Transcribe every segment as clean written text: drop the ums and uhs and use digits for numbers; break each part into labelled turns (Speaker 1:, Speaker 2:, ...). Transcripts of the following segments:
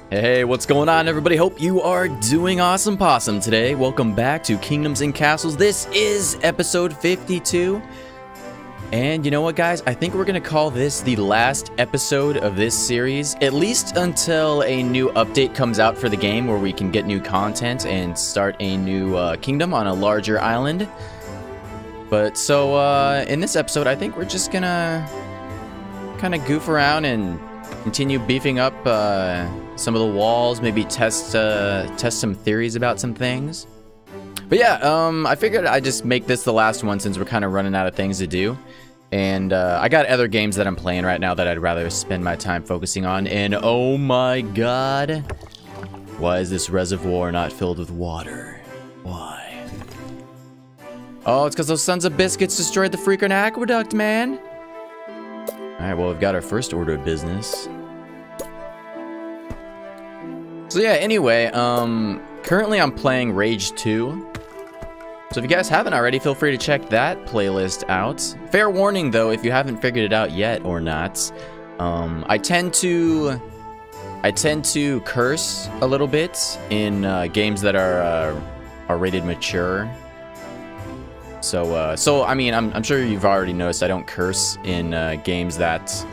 Speaker 1: Hey, what's going on, everybody? Hope you are doing awesome possum today. Welcome back to Kingdoms and Castles. This is episode 52. And you know what, guys? I think we're going to call this the last episode of this series, at least until a new update comes out for the game where we can get new content and start a new kingdom on a larger island. But so in this episode, I think we're just going to kind of goof around and continue beefing up some of the walls, maybe test some theories about some things. But yeah, I figured I'd just make this the last one since we're kind of running out of things to do. And I got other games that I'm playing right now that I'd rather spend my time focusing on. And oh my god, why is this reservoir not filled with water? Why? Oh, it's because those sons of biscuits destroyed the freaking aqueduct, man. Alright, well, we've got our first order of business. So yeah, anyway, currently I'm playing Rage 2. So if you guys haven't already, feel free to check that playlist out. Fair warning, though, if you haven't figured it out yet or not, I tend to curse a little bit in games that are rated mature. So I mean, I'm sure you've already noticed I don't curse in games that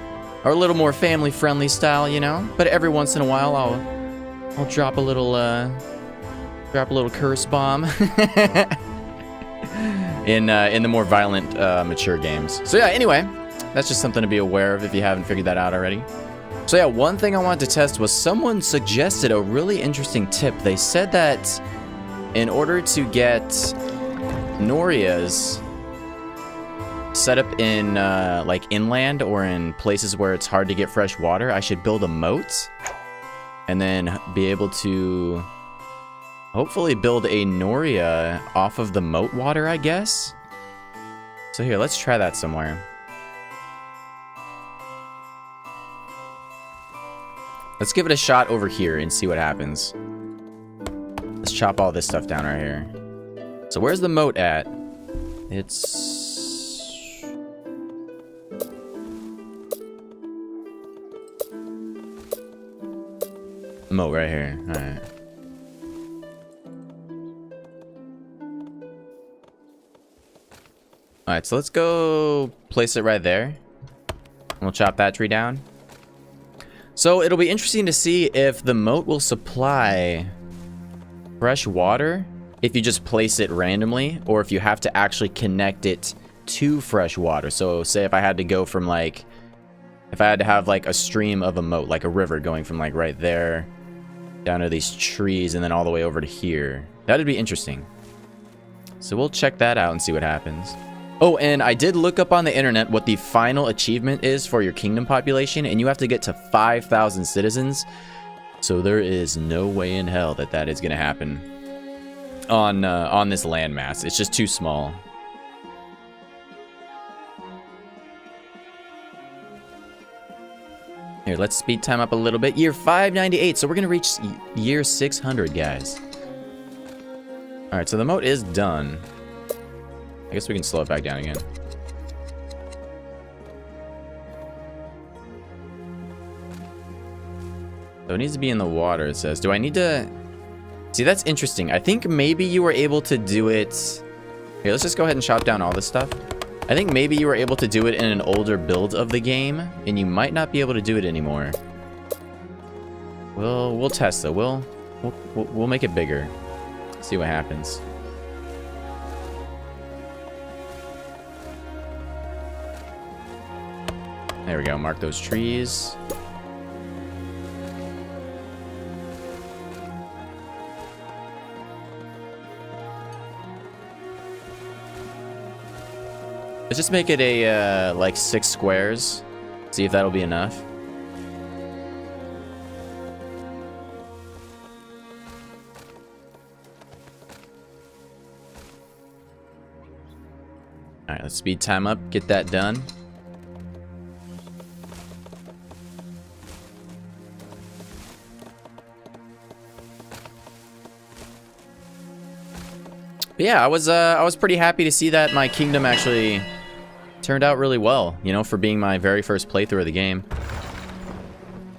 Speaker 1: are a little more family-friendly style, you know. But every once in a while, I'll drop a little curse bomb in the more violent, mature games. So yeah, anyway, that's just something to be aware of if you haven't figured that out already. So yeah, one thing I wanted to test was someone suggested a really interesting tip. They said that in order to get Norias set up in like inland or in places where it's hard to get fresh water, I should build a moat and then be able to hopefully build a Noria off of the moat water, I guess. So here, let's try that somewhere. Let's give it a shot over here and see what happens. Let's chop all this stuff down right here. So where's the moat at? It's... moat right here. Alright. Alright, so let's go place it right there. We'll chop that tree down. So it'll be interesting to see if the moat will supply fresh water if you just place it randomly, or if you have to actually connect it to fresh water. So say if I had to go from like, if I had to have like a stream of a moat, like a river going from like right there down to these trees and then all the way over to here. That'd be interesting. So we'll check that out and see what happens. Oh, and I did look up on the internet what the final achievement is for your kingdom population, and you have to get to 5,000 citizens. So there is no way in hell that that is going to happen on this landmass. It's just too small. Here, let's speed time up a little bit. Year 598, so we're going to reach year 600, guys. Alright, so the moat is done. I guess we can slow it back down again. So it needs to be in the water, it says. Do I need to... See, that's interesting. I think maybe you were able to do it... Here, let's just go ahead and chop down all this stuff. I think maybe you were able to do it in an older build of the game, and you might not be able to do it anymore. We'll test though. We'll make it bigger. See what happens. There we go. Mark those trees. Let's just make it a, like 6 squares. See if that'll be enough. Alright, let's speed time up, get that done. But yeah, I was pretty happy to see that my kingdom actually turned out really well, you know, for being my very first playthrough of the game.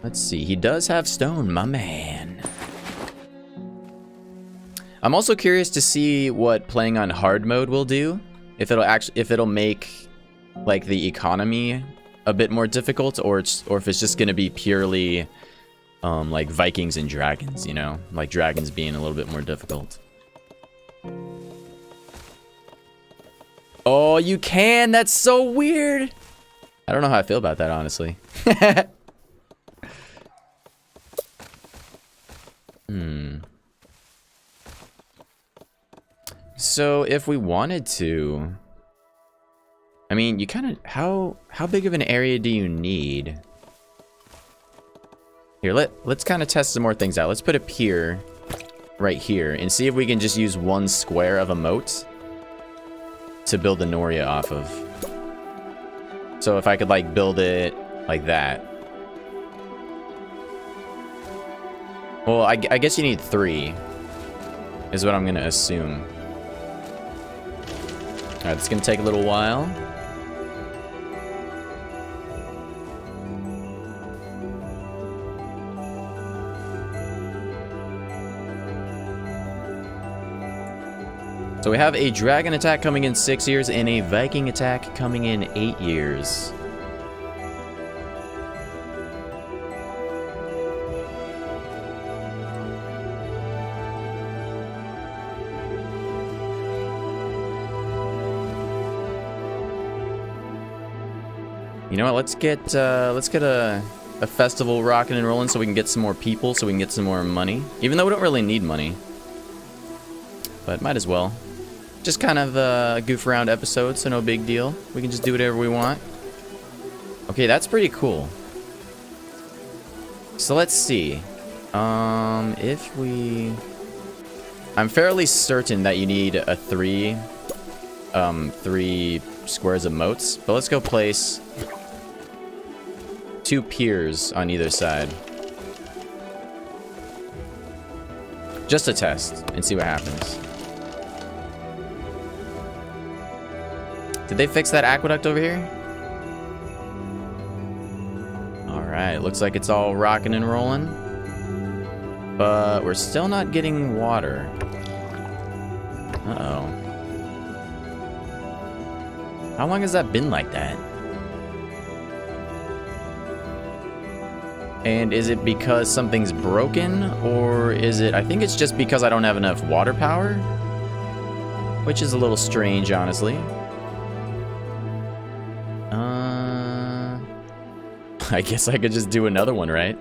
Speaker 1: Let's see. He does have stone, my man. I'm also curious to see what playing on hard mode will do. If it'll make like the economy a bit more difficult, or if it's just gonna be purely like Vikings and dragons, you know, like dragons being a little bit more difficult. Oh, you can? That's so weird. I don't know how I feel about that, honestly. So if we wanted to, I mean, you kind of, how big of an area do you need? Here, let's kind of test some more things out. Let's put a pier right here and see if we can just use one square of a moat to build the Noria off of. So if I could like build it like that. Well, I guess you need 3 is what I'm gonna assume. Alright, it's gonna take a little while. So we have a dragon attack coming in 6 years and a Viking attack coming in 8 years. You know what? Let's get a festival rocking and rolling so we can get some more people, so we can get some more money. Even though we don't really need money, but might as well. Just kind of a goof around episode, so no big deal. We can just do whatever we want. Okay, that's pretty cool. So let's see. If we... I'm fairly certain that you need a 3 squares of moats, but let's go place 2 piers on either side. Just to test and see what happens. Did they fix that aqueduct over here? Alright, looks like it's all rocking and rolling. But we're still not getting water. Uh-oh. How long has that been like that? And is it because something's broken? Or is it... I think it's just because I don't have enough water power? Which is a little strange, honestly. I guess I could just do another one, right?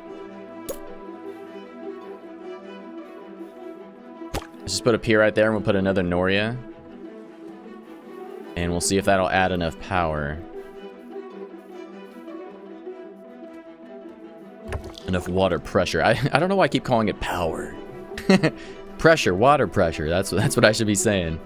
Speaker 1: Let's just put a pier right there and we'll put another Noria. And we'll see if that'll add enough power. Enough water pressure. I don't know why I keep calling it power. Pressure, water pressure. That's what I should be saying.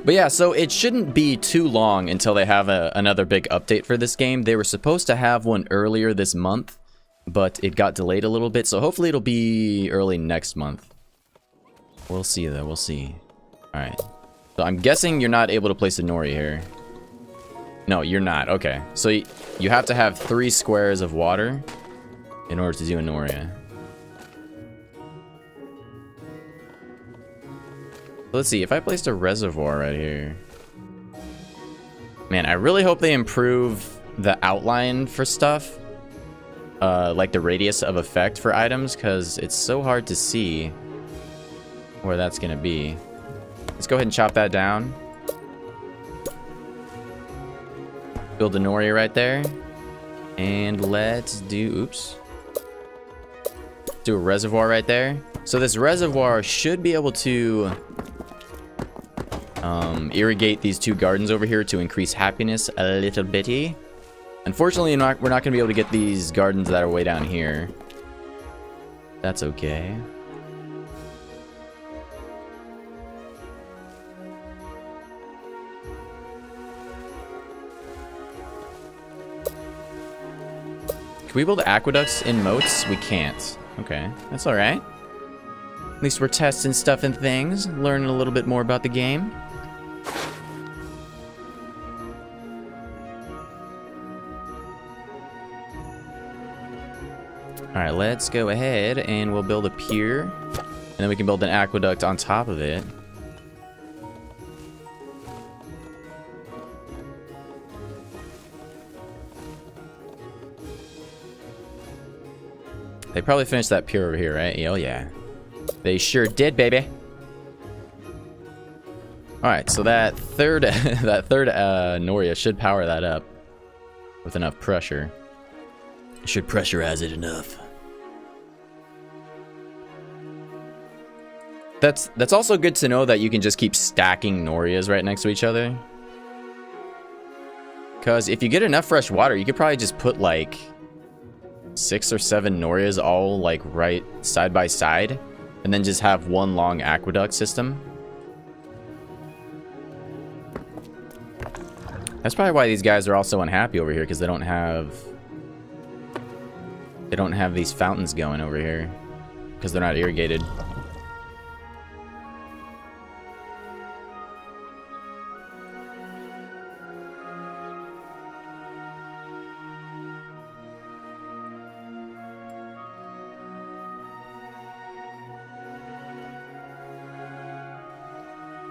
Speaker 1: But yeah, so it shouldn't be too long until they have another big update for this game. They were supposed to have one earlier this month, but it got delayed a little bit, so hopefully it'll be early next month. We'll see, though. We'll see. Alright. So I'm guessing you're not able to place a Nori here. No, you're not. Okay. So you have to have 3 squares of water in order to do a Noria. Let's see, if I placed a reservoir right here. Man, I really hope they improve the outline for stuff. Like the radius of effect for items, because it's so hard to see where that's going to be. Let's go ahead and chop that down. Build a Noria right there. And let's do... Oops. Do a reservoir right there. So this reservoir should be able to... irrigate these 2 gardens over here to increase happiness a little bitty. Unfortunately, we're not going to be able to get these gardens that are way down here. That's okay. Can we build aqueducts in moats? We can't. Okay, that's alright. At least we're testing stuff and things, learning a little bit more about the game. Alright, let's go ahead and we'll build a pier. And then we can build an aqueduct on top of it. They probably finished that pier over here, right? Oh, yeah. They sure did, baby. Alright, so that third Noria should power that up with enough pressure. It should pressurize it enough. That's also good to know that you can just keep stacking Norias right next to each other. Because if you get enough fresh water, you could probably just put like 6 or 7 Norias all like right side by side, and then just have one long aqueduct system. That's probably why these guys are all so unhappy over here, because they don't have these fountains going over here because they're not irrigated.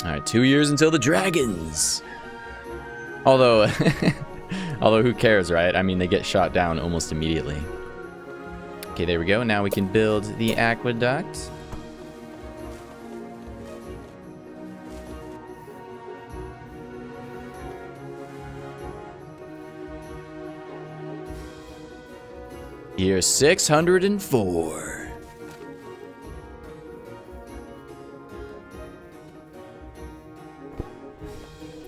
Speaker 1: Alright, 2 years until the dragons. Although, although who cares, right? I mean, they get shot down almost immediately. Okay, there we go. Now we can build the aqueduct. Year 604.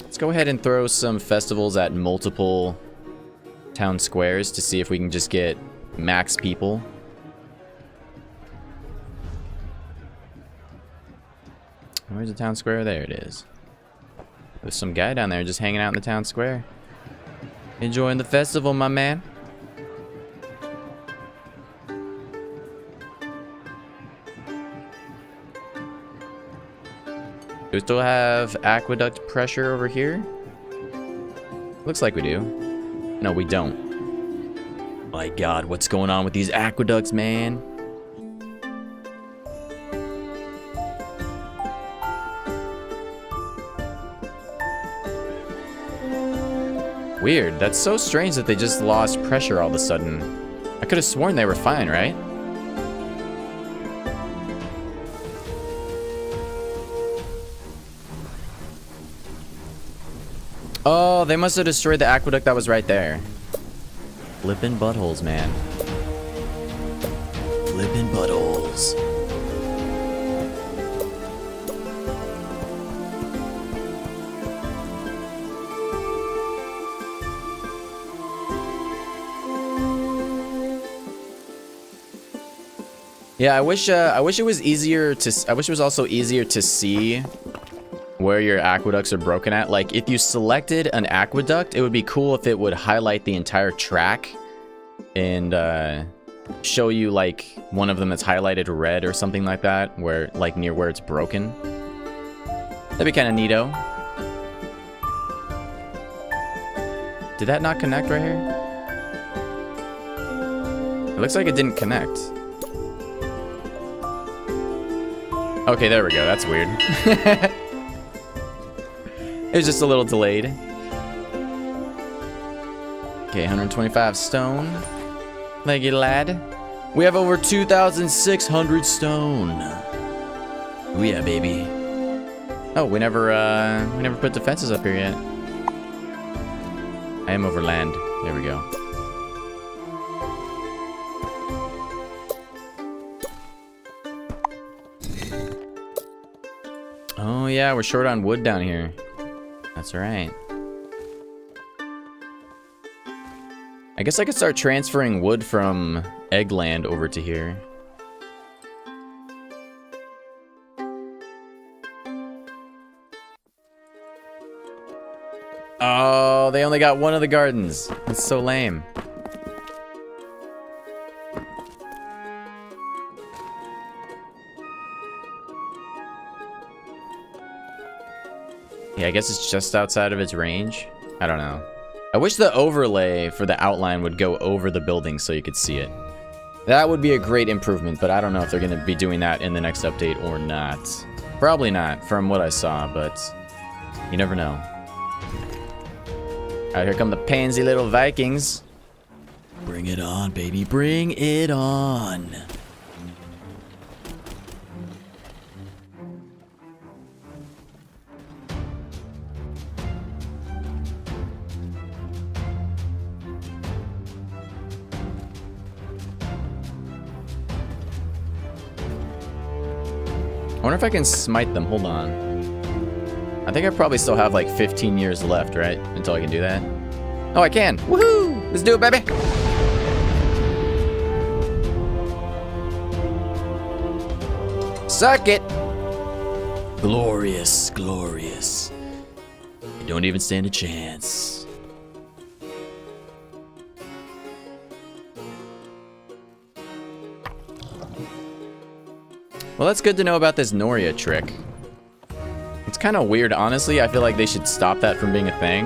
Speaker 1: Let's go ahead and throw some festivals at multiple town squares to see if we can just get max people. Where's the town square? There it is. There's some guy down there just hanging out in the town square. Enjoying the festival, my man. Do we still have aqueduct pressure over here? Looks like we do. No, we don't. My God, what's going on with these aqueducts, man? Weird. That's so strange that they just lost pressure all of a sudden. I could have sworn they were fine, right? Oh, they must have destroyed the aqueduct that was right there. Flippin' buttholes, man. Flippin' buttholes. Yeah, I wish it was easier to. I wish it was also easier to see where your aqueducts are broken at. Like, if you selected an aqueduct, it would be cool if it would highlight the entire track and show you like one of them that's highlighted red or something like that, where like near where it's broken. That'd be kind of neato. Did that not connect right here? It looks like it didn't connect. Okay, there we go. That's weird. It was just a little delayed. Okay, 125 stone. Thank you, lad. We have over 2,600 stone. Oh yeah, baby. Oh, we never put defenses up here yet. I am over land. There we go. Oh yeah, we're short on wood down here. That's right. I guess I could start transferring wood from Eggland over to here. Oh, they only got one of the gardens. That's so lame. Yeah, I guess it's just outside of its range. I don't know. I wish the overlay for the outline would go over the building so you could see it. That would be a great improvement, but I don't know if they're going to be doing that in the next update or not. Probably not, from what I saw, but you never know. Alright, here come the pansy little Vikings. Bring it on, baby. Bring it on. I wonder if I can smite them. Hold on. I think I probably still have like 15 years left, right? Until I can do that. Oh, I can. Woohoo! Let's do it, baby. Suck it. Glorious, glorious. You don't even stand a chance. Well, that's good to know about this Noria trick. It's kind of weird, honestly. I feel like they should stop that from being a thing.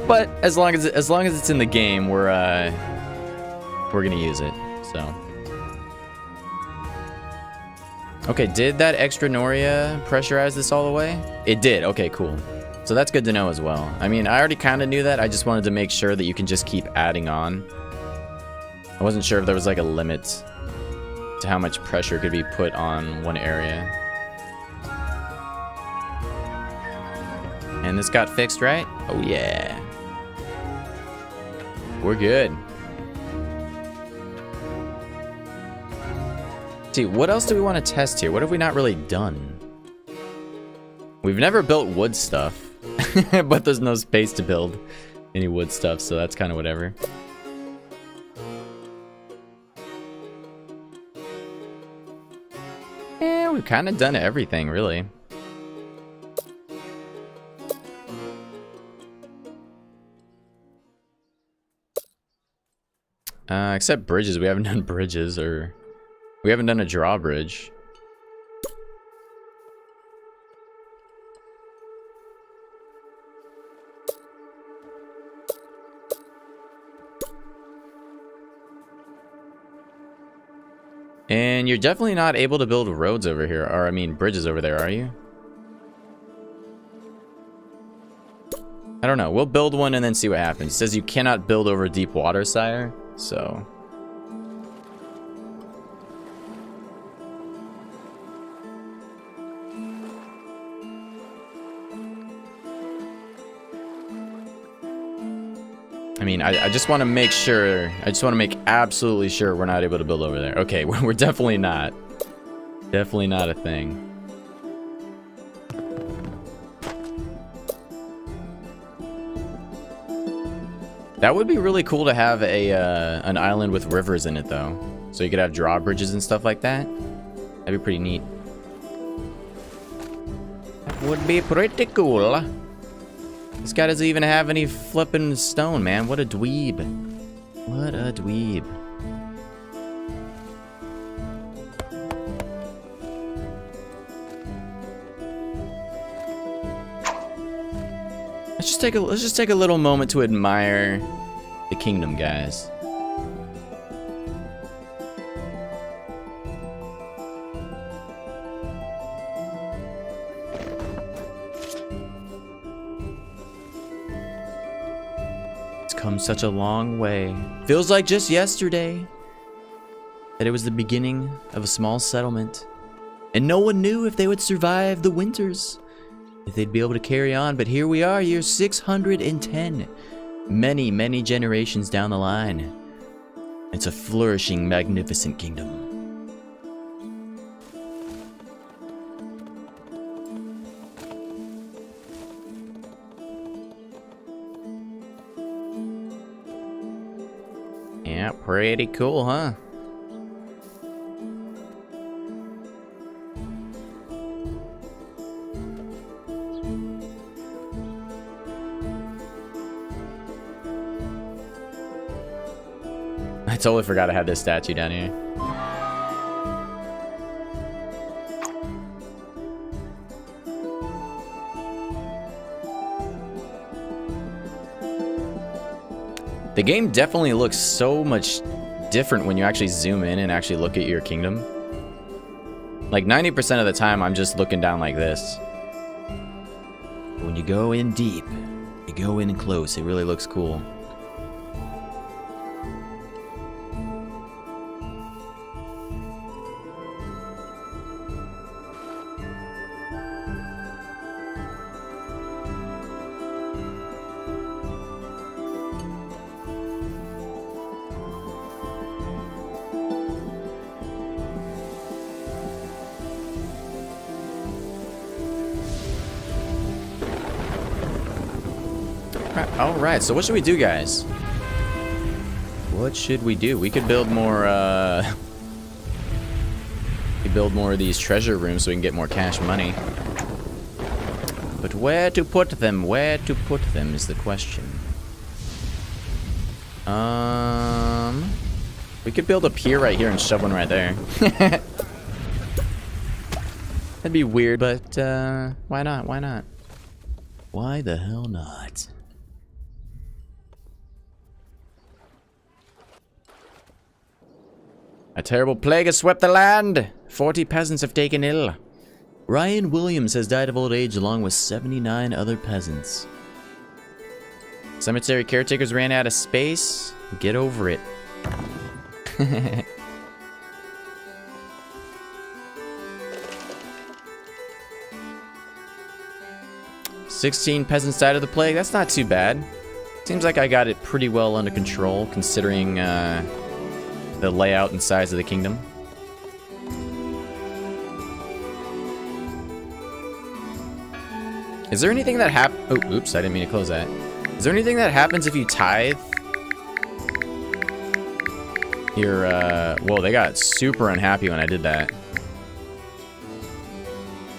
Speaker 1: But as long as it's in the game, we're gonna use it. So. Okay, did that extra Noria pressurize this all the way? It did. Okay, cool. So that's good to know as well. I mean, I already kind of knew that. I just wanted to make sure that you can just keep adding on. I wasn't sure if there was like a limit to how much pressure could be put on one area. And this got fixed, right? Oh yeah. We're good. See, what else do we want to test here? What have we not really done? We've never built wood stuff, but there's no space to build any wood stuff, so that's kind of whatever. Yeah, we've kind of done everything, really. Except bridges. We haven't done bridges, or we haven't done a drawbridge. And you're definitely not able to build roads over here, or I mean bridges over there, are you? I don't know. We'll build one and then see what happens. It says you cannot build over deep water, sire. So. I mean, I just want to make sure. I just want to make absolutely sure we're not able to build over there. Okay, we're definitely not. Definitely not a thing. That would be really cool to have a an island with rivers in it, though. So you could have drawbridges and stuff like that. That'd be pretty neat. That would be pretty cool. This guy doesn't even have any flipping stone, man. What a dweeb. What a dweeb. Let's just take a little moment to admire the kingdom, guys. It's come such a long way. Feels like just yesterday that it was the beginning of a small settlement, and no one knew if they would survive the winters, if they'd be able to carry on. But here we are, year 610. Many, many generations down the line. It's a flourishing, magnificent kingdom. Yeah, pretty cool, huh? I totally forgot I had this statue down here. The game definitely looks so much different when you actually zoom in and actually look at your kingdom. Like 90% of the time, I'm just looking down like this. When you go in deep, you go in close, it really looks cool. Alright, so what should we do, guys? What should we do? We could build more, we build more of these treasure rooms so we can get more cash money. But where to put them? Where to put them is the question. We could build a pier right here and shove one right there. That'd be weird, but, why not? Why not? Why the hell not? A terrible plague has swept the land. 40 peasants have taken ill. Ryan Williams has died of old age along with 79 other peasants. Cemetery caretakers ran out of space. Get over it. 16 peasants died of the plague. That's not too bad. Seems like I got it pretty well under control considering the layout and size of the kingdom. Is there anything that oh, oops, I didn't mean to close that. Is there anything that happens if you tithe? Here, whoa, they got super unhappy when I did that.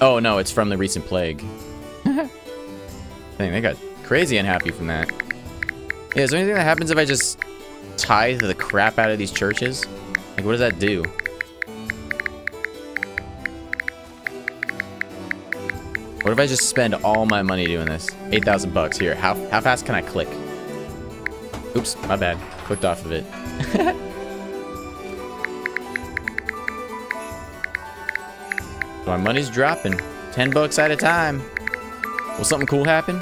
Speaker 1: Oh, no, it's from the recent plague. Dang, they got crazy unhappy from that. Yeah, is there anything that happens if I just tithe the crap out of these churches? Like, what does that do? What if I just spend all my money doing this? 8,000 bucks. Here, how fast can I click? Oops, my bad. Clicked off of it. My money's dropping. 10 bucks at a time. Will something cool happen?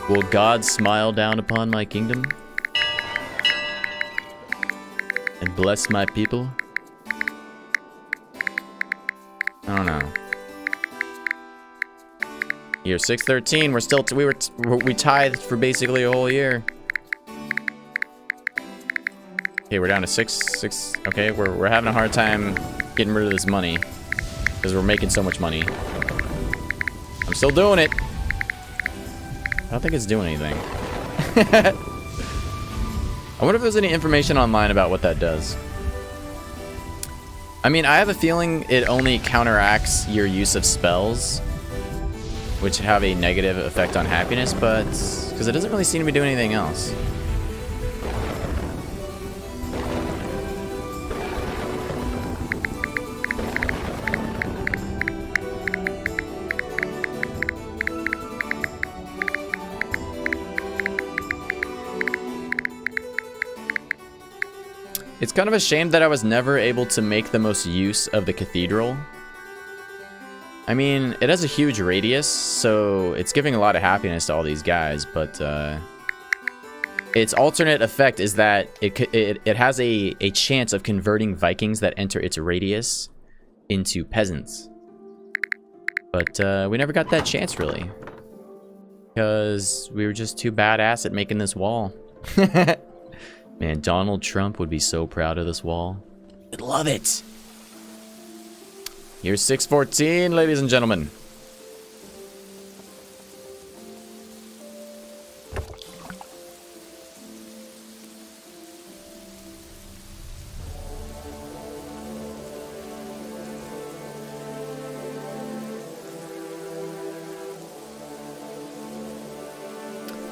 Speaker 1: Will God smile down upon my kingdom? And bless my people? I don't know. Year 613, we're still we tithed for basically a whole year. Okay, we're down to six. Okay, we're having a hard time getting rid of this money because we're making so much money. I'm still doing it. I don't think it's doing anything. I wonder if there's any information online about what that does. I mean, I have a feeling it only counteracts your use of spells, which have a negative effect on happiness, but because it doesn't really seem to be doing anything else. It's kind of a shame that I was never able to make the most use of the cathedral. I mean, it has a huge radius, so it's giving a lot of happiness to all these guys, but its alternate effect is that it has a chance of converting Vikings that enter its radius into peasants. But we never got that chance, really. Because we were just too badass at making this wall. Man, Donald Trump would be so proud of this wall. I'd love it! Here's 614, ladies and gentlemen.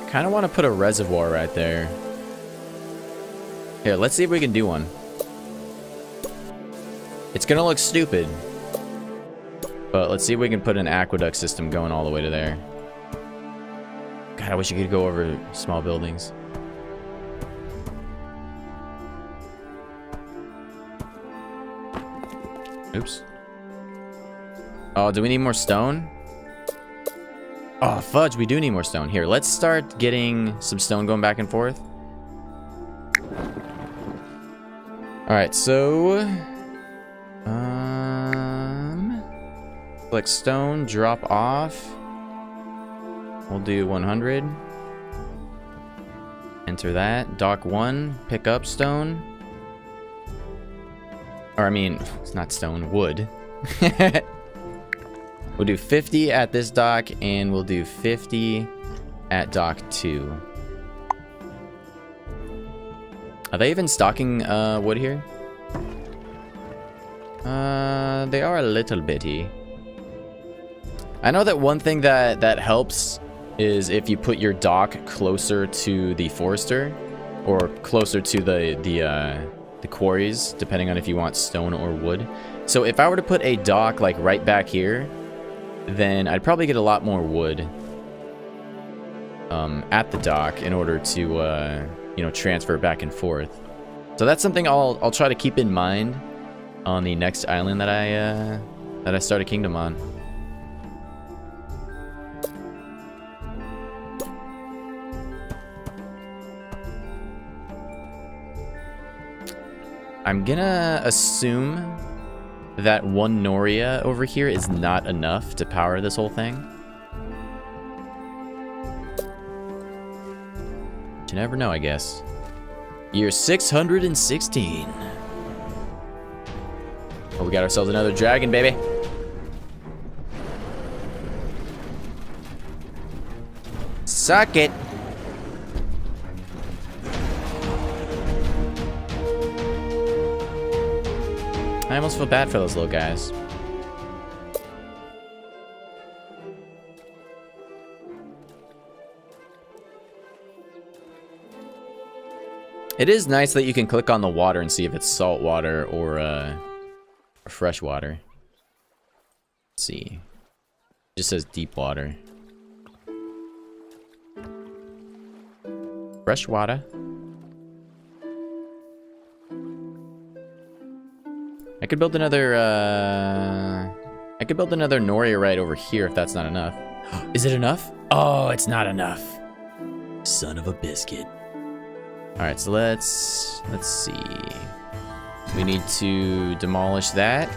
Speaker 1: Kind of want to put a reservoir right there. Here, let's see if we can do one. It's gonna look stupid. But let's see if we can put an aqueduct system going all the way to there. God, I wish you could go over small buildings. Oops. Oh, do we need more stone? Oh, fudge, we do need more stone. Here, let's start getting some stone going back and forth. Alright, so... Select stone, drop off. We'll do 100. Enter that. Dock 1, pick up stone. Or, I mean, it's not stone, wood. We'll do 50 at this dock, and we'll do 50 at dock 2. Are they even stocking wood here? They are a little bitty. I know that one thing that helps is if you put your dock closer to the forester, or closer to the quarries, depending on if you want stone or wood. So if I were to put a dock like right back here, then I'd probably get a lot more wood at the dock in order to you know, transfer back and forth. So that's something I'll try to keep in mind on the next island that I start a kingdom on. I'm gonna assume that one Noria over here is not enough to power this whole thing. You never know, I guess. Year 616. Oh, we got ourselves another dragon, baby. Suck it. I almost feel bad for those little guys. It is nice that you can click on the water and see if it's salt water or fresh water. Let's see. It just says deep water. Fresh water. I could build another Noria right over here if that's not enough. Is it enough? Oh, it's not enough. Son of a biscuit. Alright, so let's see. We need to demolish that.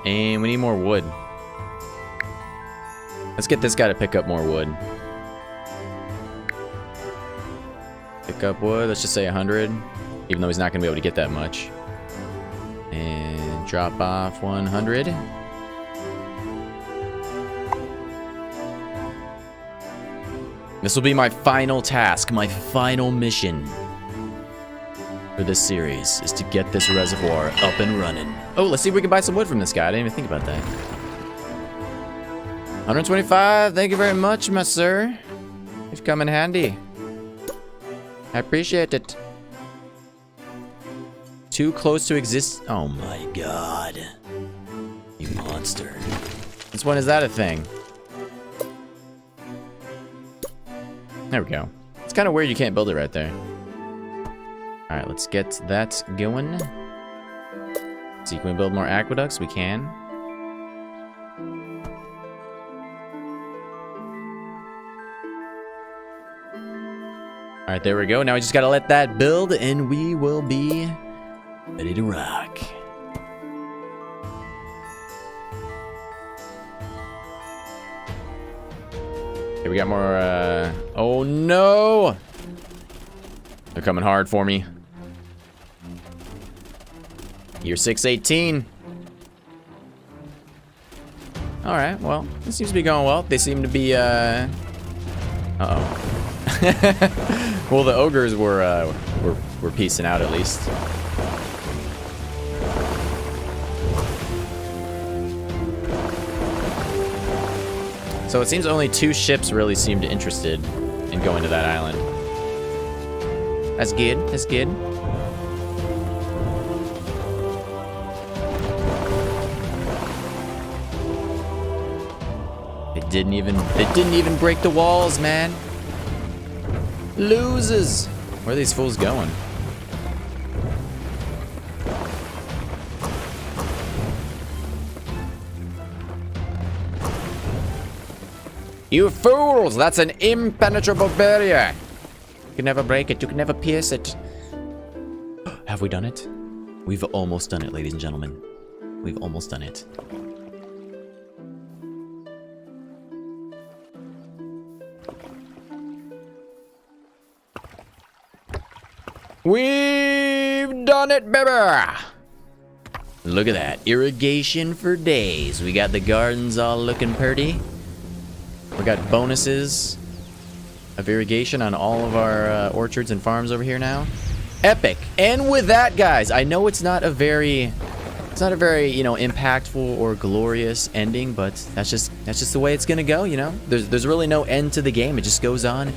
Speaker 1: And we need more wood. Let's get this guy to pick up more wood. Pick up wood, let's just say 100. Even though he's not going to be able to get that much. And drop off 100. This will be my final task, my final mission for this series, is to get this reservoir up and running. Oh, let's see if we can buy some wood from this guy. I didn't even think about that. 125, thank you very much, my sir. You've come in handy. I appreciate it. Too close to exist. Oh my god. You monster. Since when is that a thing? There we go. It's kind of weird you can't build it right there. Alright, let's get that going. Let's see, can we build more aqueducts? We can. Alright, there we go. Now we just gotta let that build and we will be ready to rock. Okay, we got more, oh no! They're coming hard for me. Year 618. Alright, well, it seems to be going well. They seem to be, uh-oh. Well, the ogres were piecing out at least. So it seems only 2 ships really seemed interested in going to that island. That's good. That's good. They didn't even break the walls, man. Losers. Where are these fools going? You fools! That's an impenetrable barrier. You can never break it. You can never pierce it. Have we done it? We've almost done it, ladies and gentlemen. We've almost done it. We've done it, baby! Look at that. Irrigation for days. We got the gardens all looking pretty. We got bonuses of irrigation on all of our orchards and farms over here now. Epic. And with that, guys, I know it's not a very, you know, impactful or glorious ending, but that's just the way it's gonna go, you know? There's really no end to the game. It just goes on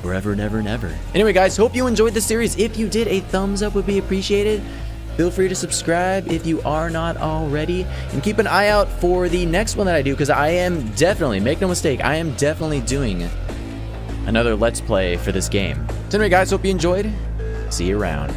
Speaker 1: forever and ever and ever. Anyway, guys, hope you enjoyed the series. If you did, a thumbs up would be appreciated. Feel free to subscribe if you are not already, and keep an eye out for the next one that I do, because I am definitely, make no mistake, I am definitely doing another Let's Play for this game. So anyway, guys, hope you enjoyed. See you around.